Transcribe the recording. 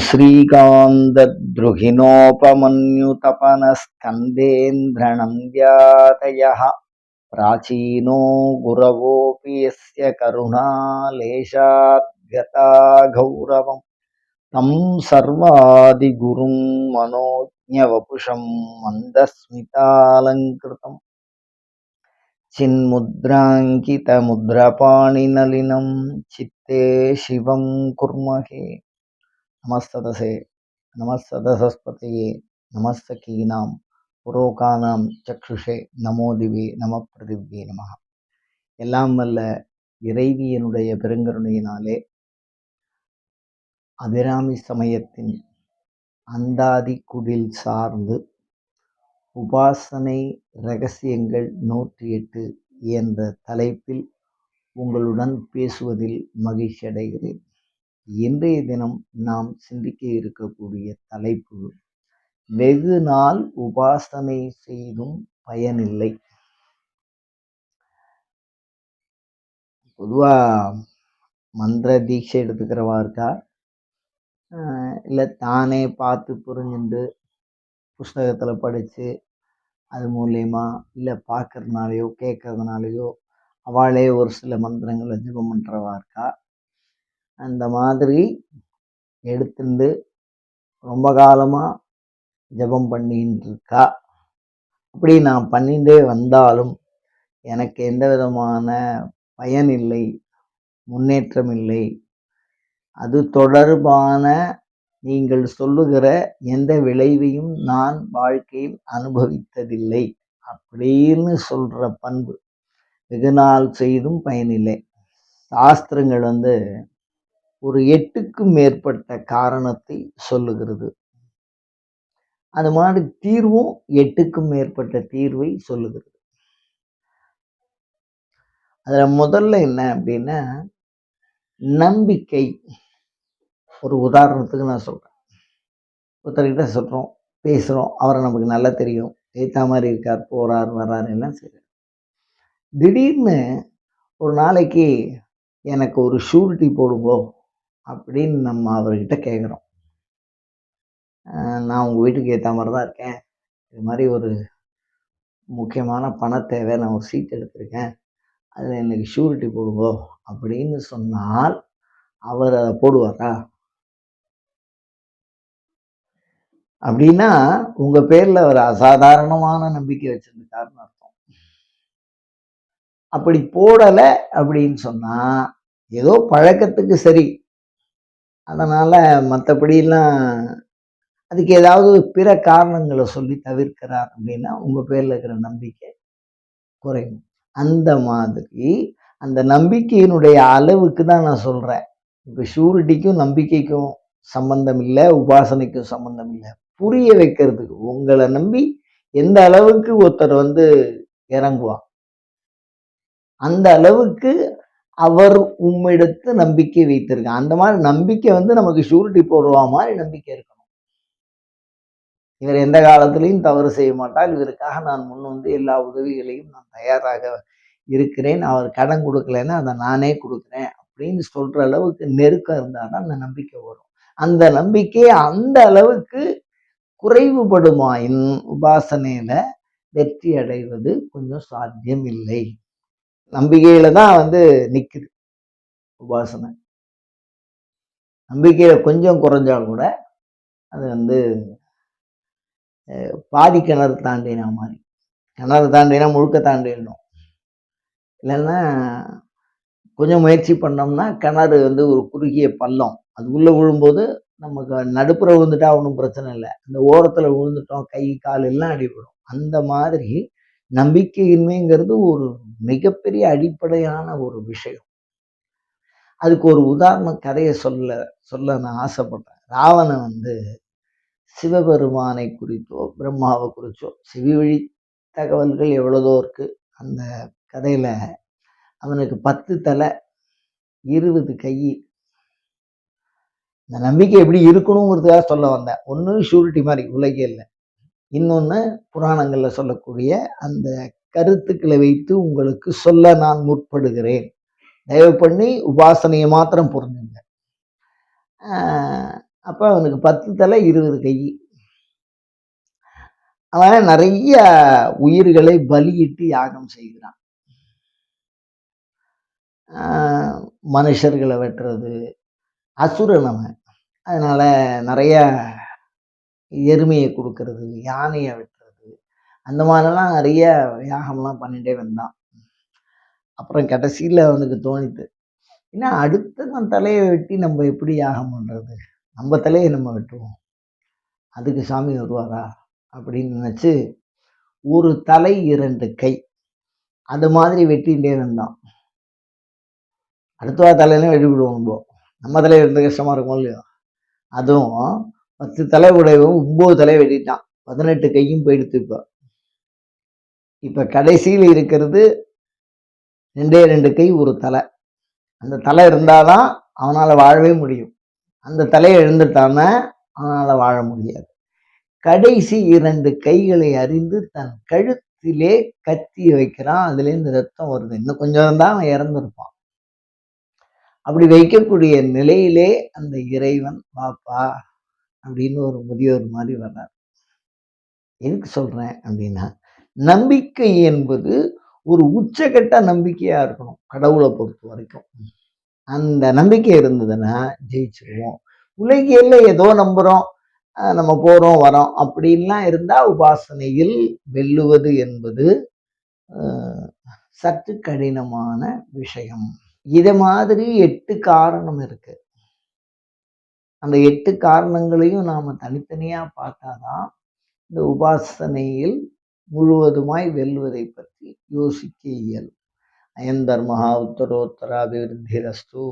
श्रीकान्तद्रुहिणोपमन्युतपनस्कन्देन्द्रनन्द्यातयः प्राचीनो गुरवोऽपि यस्य करुणालेशात् गता गौरवम् तं सर्वादिगुरुं मनोज्ञवपुषं मन्दस्मितालङ्कृतम् चिन्मुद्राङ्कितमुद्रपाणिनलिनं चित्ते शिवं कुर्महे। நமஸ்ததசே நமஸ்ததசஸ்பதியே நமஸ்தகீனாம் புரோகானாம் சக்ஷுஷே நமோதிவே நம பிரதிவே நம. எல்லாம் வல்ல இறைவியனுடைய பெருங்கருணையினாலே அபிராமி சமயத்தின் அந்தாதி குடில் சார்ந்து உபாசனை ரகசியங்கள் 108 என்ற தலைப்பில் உங்களுடன் பேசுவதில் மகிழ்ச்சி அடைகிறேன். இன்றைய தினம் நாம் சிந்திக்க இருக்கக்கூடிய தலைப்பு, வெகு நாள் உபாசனை செய்தும் பயனில்லை. பொதுவா மந்திர தீட்சை எடுத்துக்கிறவா இருக்கா, இல்லை தானே பார்த்து புரிஞ்சுண்டு புஸ்தகத்தில் படித்து அது மூலயமா இல்லை பார்க்கறதுனாலையோ கேட்கறதுனாலையோ அவளே ஒரு சில மந்திரங்களை ஜெபம் பண்ணுறவா இருக்கா. அந்த மாதிரி எடுத்துட்டு ரொம்ப காலமாக ஜெபம் பண்ணின்னு இருக்கா. அப்படி நான் பண்ணிகிட்டே வந்தாலும் எனக்கு எந்த விதமான பயன் இல்லை, முன்னேற்றம் இல்லை, அது தொடர்பான நீங்கள் சொல்லுகிற எந்த விளைவையும் நான் வாழ்க்கையில் அனுபவித்ததில்லை அப்படின்னு சொல்கிற பண்பு, வெகு நாள் செய்தும் பயனில்லை. சாஸ்திரங்கள் ஒரு 8க்கும் மேற்பட்ட காரணத்தை சொல்லுகிறது. அது மாதிரி தீர்வும் 8க்கும் மேற்பட்ட தீர்வை சொல்லுகிறது. அதில் முதல்ல என்ன அப்படின்னா, நம்பிக்கை. ஒரு உதாரணத்துக்கு நான் சொல்கிறேன். ஒருத்தர்கிட்ட சொல்கிறோம், பேசுகிறோம், அவரை நமக்கு நல்லா தெரியும், ஏற்ற மாதிரி இருக்கார், போகிறார் வர்றார், எல்லாம் சரி. திடீர்னு ஒரு நாளைக்கு எனக்கு ஒரு ஷூரிட்டி போடுங்கோ அப்படின்னு நம்ம அவர்கிட்ட கேட்குறோம். நான் உங்கள் வீட்டுக்கு ஏற்ற மாதிரி தான் இருக்கேன், இது மாதிரி ஒரு முக்கியமான பண தேவை, நான் ஒரு சீட் எடுத்திருக்கேன், அதில் எனக்கு ஷூரிட்டி போடுங்கோ அப்படின்னு சொன்னால் அவர் அதை போடுவாரா? அப்படின்னா உங்கள் பேரில் அவர் அசாதாரணமான நம்பிக்கை வச்சிருந்துட்டாருன்னு அர்த்தம். அப்படி போடலை அப்படின்னு சொன்னால் ஏதோ பழக்கத்துக்கு சரி, அதனால் மற்றபடிலாம் அதுக்கு ஏதாவது பிற காரணங்களை சொல்லி தவிர்க்கிறார் அப்படின்னா உங்கள் பேரில் இருக்கிற நம்பிக்கை குறையும். அந்த மாதிரி அந்த நம்பிக்கையினுடைய அளவுக்கு தான் நான் சொல்கிறேன். இப்போ ஷூரிட்டிக்கும் நம்பிக்கைக்கும் சம்பந்தம் இல்லை, உபாசனைக்கும் சம்பந்தம் இல்லை. புரிய வைக்கிறதுக்கு, உங்களை நம்பி எந்த அளவுக்கு ஒருத்தர் இறங்குவான், அந்த அளவுக்கு அவர் உம்மிடத்து நம்பிக்கை வைத்திருக்கான். அந்த மாதிரி நம்பிக்கை நமக்கு ஷூரிட்டி போடுவா மாதிரி நம்பிக்கை இருக்கணும். இவர் எந்த காலத்திலையும் தவறு செய்ய மாட்டார், இவருக்காக நான் முன் எல்லா உதவிகளையும் நான் தயாராக இருக்கிறேன், அவர் கடன் கொடுக்கலைன்னா அதை நானே கொடுக்குறேன் அப்படின்னு சொல்ற அளவுக்கு நெருக்கம் இருந்தால் தான் அந்த நம்பிக்கை வரும். அந்த நம்பிக்கை அந்த அளவுக்கு குறைவுபடுமா, உபாசனையில வெற்றி அடைவது கொஞ்சம் சாத்தியம் இல்லை. நம்பிக்கையில தான் நிக்குது உபாசனை. நம்பிக்கையில கொஞ்சம் குறைஞ்சா கூட அது பாதி கிணறு தாண்டினா மாதிரி. கிணறு தாண்டினா முழுக்க தாண்டிடணும், இல்லைன்னா கொஞ்சம் முயற்சி பண்ணோம்னா கிணறு ஒரு குறுகிய பள்ளம், அது உள்ள விழும்போது நமக்கு நடுப்புற விழுந்துட்டா ஒன்றும் பிரச்சனை இல்லை, அந்த ஓரத்தில் விழுந்துட்டோம் கை கால் எல்லாம் அடிபடும். அந்த மாதிரி நம்பிக்கையின்மைங்கிறது ஒரு மிகப்பெரிய அடிப்படையான ஒரு விஷயம். அதுக்கு ஒரு உதாரண கதையை சொல்ல நான் ஆசைப்பட்டேன். ராவணன் சிவபெருமானை குறித்தோ பிரம்மாவை குறிச்சோ செவிவழி தகவல்கள் எவ்வளதோ இருக்கு. அந்த கதையில அவனுக்கு 10 தலை 20 கை. இந்த நம்பிக்கை எப்படி இருக்கணுங்கிறதுக்காக சொல்ல வந்தேன். ஒன்று ஷூரிட்டி மாதிரி உலகியல்ல, இன்னொன்று புராணங்கள்ல சொல்லக்கூடிய அந்த கருத்துக்களை வைத்து உங்களுக்கு சொல்ல நான் முற்படுகிறேன். தயவு பண்ணி உபாசனையை மாத்திரம் புரிஞ்சுங்க. அப்ப அவனுக்கு 10 தலை 20 கை. அவன் நிறைய உயிர்களை பலியிட்டு யாகம் செய்கிறான். மனுஷர்களை வெட்டுறது, அசுரன் அவன். அதனால நிறைய எருமையை கொடுக்கறது, யானையை வெட்டுறது, அந்த மாதிரிலாம் நிறைய யாகம்லாம் பண்ணிட்டே வந்தான். அப்புறம் கடைசியில் அவனுக்கு தோணித்து, ஏன்னா அடுத்தவன் தலையை வெட்டி நம்ம எப்படி யாகம் பண்றது, நம்ம தலையை நம்ம வெட்டுவோம், அதுக்கு சாமி வருவாரா அப்படின்னு நினைச்சு ஒரு தலை 2 கை அது மாதிரி வெட்டிகிட்டே வந்தான். அடுத்தவா தலையிலையும் வெட்டி விடுவோம், நம்ம தலையை வெட்ட கஷ்டமா இருக்கும் இல்லையோ. அதுவும் 10 தலை உடையவும் 9 தலை வெட்டிட்டான், 18 கையும் போயிடுத்து. இப்ப கடைசியில் இருக்கிறது 2 கை ஒரு தலை. அந்த தலை இருந்தாதான் அவனால வாழவே முடியும். அந்த தலையை எழுந்துட்டான அவனால வாழ முடியாது. கடைசி 2 கைகளை அறிந்து தன் கழுத்திலே கத்தி வைக்கிறான். அதுல இருந்து ரத்தம் வருது. இன்னும் கொஞ்சம் தான் அவன் இறந்திருப்பான். அப்படி வைக்கக்கூடிய நிலையிலே அந்த இறைவன் வாப்பா அப்படின்னு ஒரு முதியோர் மாதிரி வர்றார். எதுக்கு சொல்றேன் அப்படின்னா, நம்பிக்கை என்பது ஒரு உச்சகட்ட நம்பிக்கையா இருக்கணும் கடவுளை பொறுத்த வரைக்கும். அந்த நம்பிக்கை இருந்ததுன்னா ஜெயிச்சிருவோம். உலகியல்ல ஏதோ நம்புறோம், நம்ம போறோம் வரோம் அப்படின்லாம் இருந்தா உபாசனையில் வெல்லுவது என்பது சற்று கடினமான விஷயம். இத மாதிரி 8 காரணம் இருக்கு. அந்த 8 காரணங்களையும் நாம தனித்தனியா பார்த்தாதான் இந்த உபாசனையில் முழுவதுமாய் வெல்வதை பற்றி யோசிக்க இயலும். அயன் தர்மஹா உத்தரோத்தர அபிவிருத்திரஸ்து.